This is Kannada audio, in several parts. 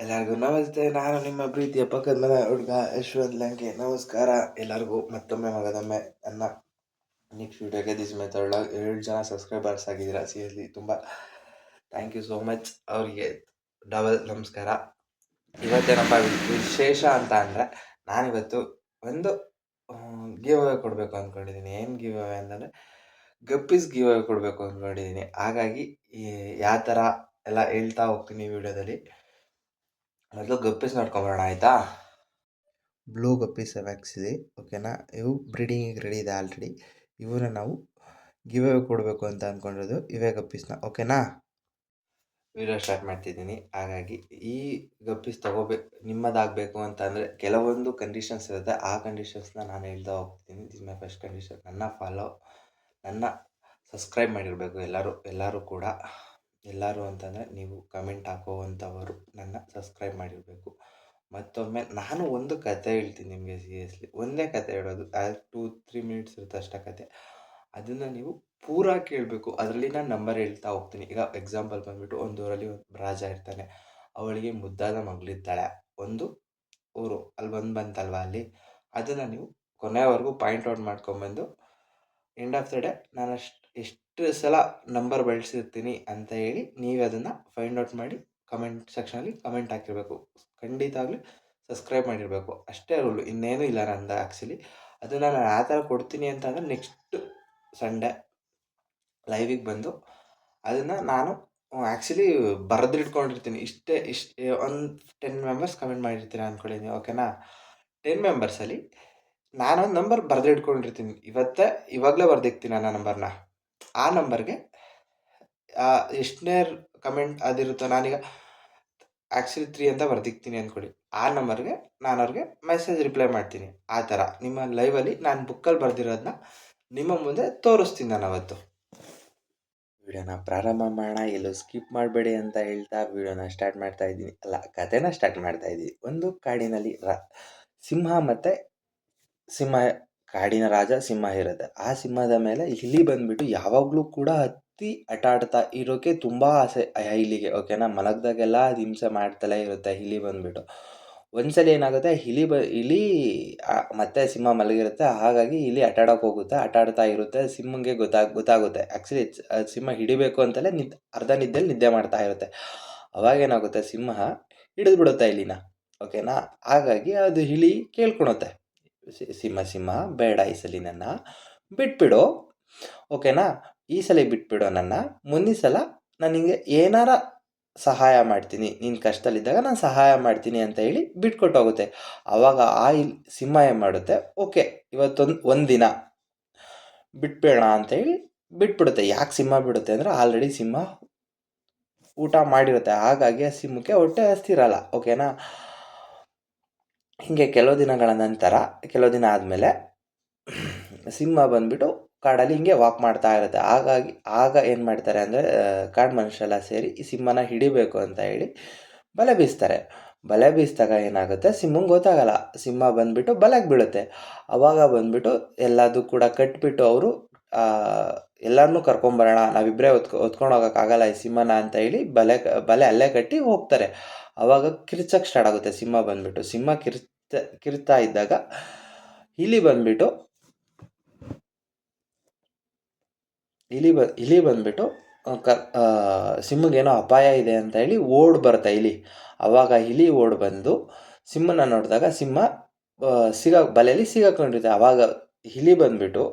ಎಲ್ಲರಿಗೂ ನಮಸ್ತೆ. ನಾನು ನಿಮ್ಮ ಪ್ರೀತಿಯ ಪಕ್ಕದ ಮನೆ ಹುಡುಗ ಯಶವಂತ್ ಲಂಕೆ. ನಮಸ್ಕಾರ ಎಲ್ಲರಿಗೂ ಮತ್ತೊಮ್ಮೆ ಮಗದೊಮ್ಮೆ ನನ್ನ ನೆಕ್ಸ್ಟ್ ವಿಡಿಯೋಗೆ. This my third vlog. 7 ಜನ ಸಬ್ಸ್ಕ್ರೈಬರ್ಸ್ ಆಗಿದ್ದೀರಾ. ಸೀರಿಯಸ್ಲಿ ತುಂಬ ಥ್ಯಾಂಕ್ ಯು ಸೋ ಮಚ್. ಅವರಿಗೆ ಡಬಲ್ ನಮಸ್ಕಾರ. ಇವತ್ತೇನಪ್ಪ ವಿಶೇಷ ಅಂತ ಅಂದರೆ, ನಾನಿವತ್ತು ಒಂದು ಗಿವ್ ಅವೇ ಕೊಡಬೇಕು ಅಂದ್ಕೊಂಡಿದ್ದೀನಿ. ಏನು ಗಿವ್ ಅವೇ ಅಂತಂದರೆ, ಗಪ್ಪೀಸ್ ಗಿವ್ ಅವೇ ಕೊಡಬೇಕು ಅಂದ್ಕೊಂಡಿದ್ದೀನಿ. ಹಾಗಾಗಿ ಯಾವ ಥರ ಎಲ್ಲ ಹೇಳ್ತಾ ಹೋಗ್ತೀನಿ ವಿಡಿಯೋದಲ್ಲಿ. ಮೊದಲು ಗಪ್ಪೀಸ್ ನೋಡ್ಕೊಂಬರೋಣ, ಆಯಿತಾ? ಬ್ಲೂ ಗಪ್ಪೀಸ್ ಹಾಕ್ಸಿದೆ, ಓಕೆನಾ? ಇವು ಬ್ರೀಡಿಂಗಿಗೆ ರೆಡಿ ಇದೆ ಆಲ್ರೆಡಿ. ಇವನ್ನ ನಾವು ಗಿವ್ ಅವೇ ಕೊಡಬೇಕು ಅಂತ ಅಂದ್ಕೊಂಡಿರೋದು, ಇವೇ ಗಪ್ಪೀಸ್ನ, ಓಕೆನಾ? ವಿಡಿಯೋ ಸ್ಟಾರ್ಟ್ ಮಾಡ್ತಿದ್ದೀನಿ. ಹಾಗಾಗಿ ಈ ಗಪ್ಪೀಸ್ ನಿಮ್ಮದಾಗಬೇಕು ಅಂತ ಅಂದರೆ ಕೆಲವೊಂದು ಕಂಡೀಷನ್ಸ್ ಇರುತ್ತೆ. ಆ ಕಂಡೀಷನ್ಸ್ನ ನಾನು ಹೇಳ್ತಾ ಹೋಗ್ತೀನಿ. This my first condition. ನನ್ನ ಸಬ್ಸ್ಕ್ರೈಬ್ ಮಾಡಿರಬೇಕು ಎಲ್ಲರೂ ಕೂಡ. ಎಲ್ಲರೂ ಅಂತಂದರೆ ನೀವು ಕಮೆಂಟ್ ಹಾಕೋವಂಥವರು ನನ್ನ ಸಬ್ಸ್ಕ್ರೈಬ್ ಮಾಡಿರಬೇಕು. ಮತ್ತೊಮ್ಮೆ ನಾನು ಒಂದು ಕತೆ ಹೇಳ್ತೀನಿ ನಿಮಗೆ. ಸೀರಿಯಸ್ಲಿ ಒಂದೇ ಕತೆ ಹೇಳೋದು, 2-3 ಮಿನಿಟ್ಸ್ ಇರುತ್ತೆ ಅಷ್ಟೇ ಕತೆ. ಅದನ್ನು ನೀವು ಪೂರಾ ಕೇಳಬೇಕು. ಅದರಲ್ಲಿ ನಾನು ನಂಬರ್ ಹೇಳ್ತಾ ಹೋಗ್ತೀನಿ. ಈಗ ಎಕ್ಸಾಂಪಲ್ ಬಂದುಬಿಟ್ಟು, ಒಂದು ಊರಲ್ಲಿ ಒಂದು ರಾಜ ಇರ್ತಾನೆ. ಅವಳಿಗೆ ಮುದ್ದಾದ ಮಗಳಿರ್ತಾಳೆ. ಒಂದು ಊರು ಅಲ್ಲಿ ಬಂತಲ್ವ, ಅಲ್ಲಿ ಅದನ್ನು ನೀವು ಕೊನೆಯವರೆಗೂ ಪಾಯಿಂಟ್ ಔಟ್ ಮಾಡ್ಕೊಂಬಂದು ಎಂಡ್ ಆಫ್ ದ ಡೇ ನಾನು ಎಷ್ಟು ಸಲ ನಂಬರ್ ಬಳಸಿರ್ತೀನಿ ಅಂತ ಹೇಳಿ ನೀವು ಅದನ್ನು ಫೈಂಡ್ ಔಟ್ ಮಾಡಿ ಕಮೆಂಟ್ ಸೆಕ್ಷನಲ್ಲಿ ಕಮೆಂಟ್ ಹಾಕಿರಬೇಕು. ಖಂಡಿತವಾಗ್ಲೂ ಸಬ್ಸ್ಕ್ರೈಬ್ ಮಾಡಿರಬೇಕು. ಅಷ್ಟೇ ರೂಲು, ಇನ್ನೇನೂ ಇಲ್ಲ ನಂದು ಆ್ಯಕ್ಚುಲಿ. ಅದನ್ನು ನಾನು ಆ ಥರ ಕೊಡ್ತೀನಿ ಅಂತಂದರೆ ನೆಕ್ಸ್ಟ್ ಸಂಡೇ ಲೈವಿಗೆ ಬಂದು ಅದನ್ನು ನಾನು ಆ್ಯಕ್ಚುಲಿ ಬರೆದಿಟ್ಕೊಂಡಿರ್ತೀನಿ. ಇಷ್ಟು ಒಂದು 10 ಮೆಂಬರ್ಸ್ ಕಮೆಂಟ್ ಮಾಡಿರ್ತೀನಿ ಅಂದ್ಕೊಂಡಿದ್ದೀನಿ, ಓಕೆನಾ? 10 ಮೆಂಬರ್ಸಲ್ಲಿ ನಾನೊಂದು ನಂಬರ್ ಬರೆದಿಟ್ಕೊಂಡಿರ್ತೀನಿ. ಇವಾಗಲೇ ಬರೆದಿಕ್ತೀನಿ ಆ ನಂಬರ್ನ. ಆ ನಂಬರ್ಗೆ ಎಷ್ಟನೇ ಕಮೆಂಟ್ ಅದಿರುತ್ತೋ, ನಾನೀಗ ಆ್ಯಕ್ಚುಲಿ 3 ಅಂತ ಬರೆದಿಕ್ತೀನಿ ಅಂದ್ಕೊಳ್ಳಿ. ಆ ನಂಬರ್ಗೆ ನಾನು ಅವ್ರಿಗೆ ಮೆಸೇಜ್ ರಿಪ್ಲೈ ಮಾಡ್ತೀನಿ. ಆ ಥರ ನಿಮ್ಮ ಲೈವಲ್ಲಿ ನಾನು ಬುಕ್ಕಲ್ಲಿ ಬರೆದಿರೋದನ್ನ ನಿಮ್ಮ ಮುಂದೆ ತೋರಿಸ್ತೀನಿ ನಾನು ಅವತ್ತು. ವಿಡಿಯೋನ ಪ್ರಾರಂಭ ಮಾಡೋಣ. ಎಲ್ಲೂ ಸ್ಕಿಪ್ ಮಾಡಬೇಡಿ ಅಂತ ಹೇಳ್ತಾ ವಿಡಿಯೋನ ಸ್ಟಾರ್ಟ್ ಮಾಡ್ತಾ ಇದ್ದೀನಿ. ಕಥೆನ ಸ್ಟಾರ್ಟ್ ಮಾಡ್ತಾ ಇದ್ದೀನಿ. ಒಂದು ಕಾಡಿನಲ್ಲಿ ಸಿಂಹ ಮತ್ತು ಕಾಡಿನ ರಾಜ ಸಿಂಹ ಇರುತ್ತೆ. ಆ ಸಿಂಹದ ಮೇಲೆ ಇಲಿ ಬಂದುಬಿಟ್ಟು ಯಾವಾಗಲೂ ಕೂಡ ಹತ್ತಿ ಆಟಾಡ್ತಾ ಇರೋಕ್ಕೆ ತುಂಬ ಆಸೆ ಇಲಿಗೆ, ಓಕೆನಾ? ಮಲಗ್ದಾಗೆಲ್ಲ ಅದು ಹಿಂಸೆ ಮಾಡ್ತಲೇ ಇರುತ್ತೆ ಇಲಿ ಬಂದುಬಿಟ್ಟು. ಒಂದ್ಸಲ ಏನಾಗುತ್ತೆ, ಇಲಿ ಮತ್ತೆ ಸಿಂಹ ಮಲಗಿರುತ್ತೆ. ಹಾಗಾಗಿ ಇಲಿ ಆಟಾಡೋಕೆ ಹೋಗುತ್ತೆ, ಆಟಾಡ್ತಾ ಇರುತ್ತೆ. ಸಿಂಹಂಗೆ ಗೊತ್ತಾಗುತ್ತೆ. ಆ್ಯಕ್ಚುಲಿ ಸಿಂಹ ಹಿಡಿಬೇಕು ಅಂತಲೇ ಅರ್ಧ ನಿದ್ದೆಯಲ್ಲಿ ನಿದ್ದೆ ಮಾಡ್ತಾ ಇರುತ್ತೆ. ಅವಾಗೇನಾಗುತ್ತೆ, ಸಿಂಹ ಹಿಡಿದ್ಬಿಡುತ್ತೆ ಇಲಿನ, ಓಕೆನಾ? ಹಾಗಾಗಿ ಅದು ಇಲಿ ಕೇಳ್ಕೊಳುತ್ತೆ, ಸಿಂಹ ಬೇಡ, ಈ ಸಲ ನನ್ನ ಬಿಟ್ಬಿಡು, ಓಕೆನಾ? ಈ ಸಲ ಬಿಟ್ಬಿಡು ನನ್ನ, ಮುಂದಿನ ಸಲ ನಾನು ನಿನಗೆ ಏನಾರ ಸಹಾಯ ಮಾಡ್ತೀನಿ, ನೀನು ಕಷ್ಟದಲ್ಲಿದ್ದಾಗ ನಾನು ಸಹಾಯ ಮಾಡ್ತೀನಿ ಅಂತ ಹೇಳಿ ಬಿಟ್ಕೊಟ್ಟೋಗುತ್ತೆ. ಆವಾಗ ಸಿಂಹ ಏನು ಮಾಡುತ್ತೆ, ಓಕೆ ಒಂದು ದಿನ ಬಿಟ್ಬೇಡ ಅಂತ ಹೇಳಿ ಬಿಟ್ಬಿಡುತ್ತೆ. ಯಾಕೆ ಸಿಂಹ ಬಿಡುತ್ತೆ ಅಂದರೆ, ಆಲ್ರೆಡಿ ಸಿಂಹ ಊಟ ಮಾಡಿರುತ್ತೆ. ಹಾಗಾಗಿ ಆ ಸಿಂಹಕ್ಕೆ ಹೊಟ್ಟೆ ಹಸ್ತಿರಲ್ಲ, ಓಕೆನಾ? ಹೀಗೆ ಕೆಲವು ದಿನಗಳ ನಂತರ, ಕೆಲವು ದಿನ ಆದಮೇಲೆ ಸಿಂಹ ಬಂದುಬಿಟ್ಟು ಕಾಡಲ್ಲಿ ಹಿಂಗೆ ವಾಕ್ ಮಾಡ್ತಾ ಇರುತ್ತೆ. ಆಗ ಏನು ಮಾಡ್ತಾರೆ ಅಂದರೆ, ಕಾಡು ಮನುಷ್ಯರೆಲ್ಲ ಸೇರಿ ಈ ಸಿಂಹನ ಹಿಡಿಬೇಕು ಅಂತ ಹೇಳಿ ಬಲೆ ಬೀಸ್ತಾರೆ. ಬಲೆ ಬೀಸಿದಾಗ ಏನಾಗುತ್ತೆ, ಸಿಂಹಂಗೆ ಗೊತ್ತಾಗಲ್ಲ. ಸಿಂಹ ಬಂದುಬಿಟ್ಟು ಬಲೆಗೆ ಬೀಳುತ್ತೆ. ಆವಾಗ ಬಂದುಬಿಟ್ಟು ಎಲ್ಲದೂ ಕೂಡ ಕಟ್ಬಿಟ್ಟು ಅವರು ಎಲ್ಲರನ್ನೂ ಕರ್ಕೊಂಬರೋಣ, ನಾವಿಬ್ಬರೇ ಹೊತ್ಕೊಂಡು ಹೋಗೋಕ್ಕಾಗಲ್ಲ ಈ ಸಿಂಹನ ಅಂತ ಹೇಳಿ ಬಲೆ ಅಲ್ಲೇ ಕಟ್ಟಿ ಹೋಗ್ತಾರೆ. ಆವಾಗ ಕಿರ್ಚಕ್ಕೆ ಸ್ಟಾರ್ಟ್ ಆಗುತ್ತೆ ಸಿಂಹ ಬಂದುಬಿಟ್ಟು. ಸಿಂಹ ಕಿರ್ತಾ ಇದ್ದಾಗ ಇಲಿ ಬಂದುಬಿಟ್ಟು ಸಿಂಹಗೇನೋ ಅಪಾಯ ಇದೆ ಅಂತ ಹೇಳಿ ಬರುತ್ತೆ ಇಲಿ. ಆವಾಗ ಇಲಿ ಬಂದು ಸಿಂಹನ ನೋಡಿದಾಗ ಸಿಂಹ ಬಲೆಯಲ್ಲಿ ಸಿಗಾಕೊಂಡಿರುತ್ತೆ. ಆವಾಗ ಇಲಿ ಬಂದುಬಿಟ್ಟು,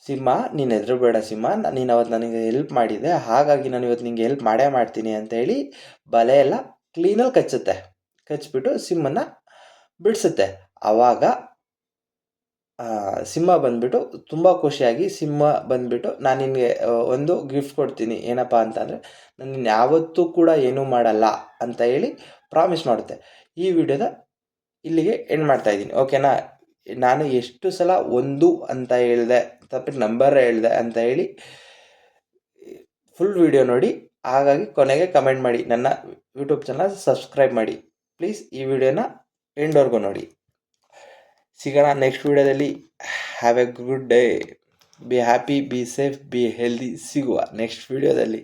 ಸಿಂಹ ನೀನು ಹೆದರಬೇಡ ಸಿಂಹ, ನೀನು ಅವತ್ತು ನನಗೆ ಹೆಲ್ಪ್ ಮಾಡಿದೆ, ಹಾಗಾಗಿ ನಾನು ಇವತ್ತು ನಿನಗೆ ಹೆಲ್ಪ್ ಮಾಡೇ ಮಾಡ್ತೀನಿ ಅಂತ ಹೇಳಿ ಬಲೆ ಎಲ್ಲ ಕ್ಲೀನಲ್ಲಿ ಕಚ್ಚಿಬಿಟ್ಟು ಸಿಂಹನ ಬಿಡಿಸುತ್ತೆ. ಆವಾಗ ಸಿಂಹ ಬಂದುಬಿಟ್ಟು ತುಂಬ ಖುಷಿಯಾಗಿ, ಸಿಂಹ ಬಂದುಬಿಟ್ಟು ನಾನು ನಿನಗೆ ಒಂದು ಗಿಫ್ಟ್ ಕೊಡ್ತೀನಿ, ಏನಪ್ಪ ಅಂತಂದರೆ ನಾನು ನಿನ್ನ ಯಾವತ್ತೂ ಕೂಡ ಏನೂ ಮಾಡಲ್ಲ ಅಂತ ಹೇಳಿ ಪ್ರಾಮಿಸ್ ಮಾಡುತ್ತೆ. ಈ ವಿಡಿಯೋದ ಇಲ್ಲಿಗೆ ಎಂಡ್ ಮಾಡ್ತಾಯಿದ್ದೀನಿ, ಓಕೆನಾ? ನಾನು ಎಷ್ಟು ಸಲ 1 ಅಂತ ಹೇಳಿದೆ, ತಪ್ಪಿಟ್ಟು ನಂಬರ್ ಹೇಳಿದೆ ಅಂತ ಹೇಳಿ ಫುಲ್ ವಿಡಿಯೋ ನೋಡಿ. ಹಾಗಾಗಿ ಕೊನೆಗೆ ಕಮೆಂಟ್ ಮಾಡಿ, ನನ್ನ ಯೂಟ್ಯೂಬ್ ಚಾನಲ್ ಸಬ್ಸ್ಕ್ರೈಬ್ ಮಾಡಿ ಪ್ಲೀಸ್. ಈ ವಿಡಿಯೋನ ಎಂಡ್ವರೆಗೂ ನೋಡಿ. ಸಿಗೋಣ ನೆಕ್ಸ್ಟ್ ವಿಡಿಯೋದಲ್ಲಿ. Have A good day, be happy, be safe, be healthy. ಸಿಗುವ ನೆಕ್ಸ್ಟ್ ವಿಡಿಯೋದಲ್ಲಿ.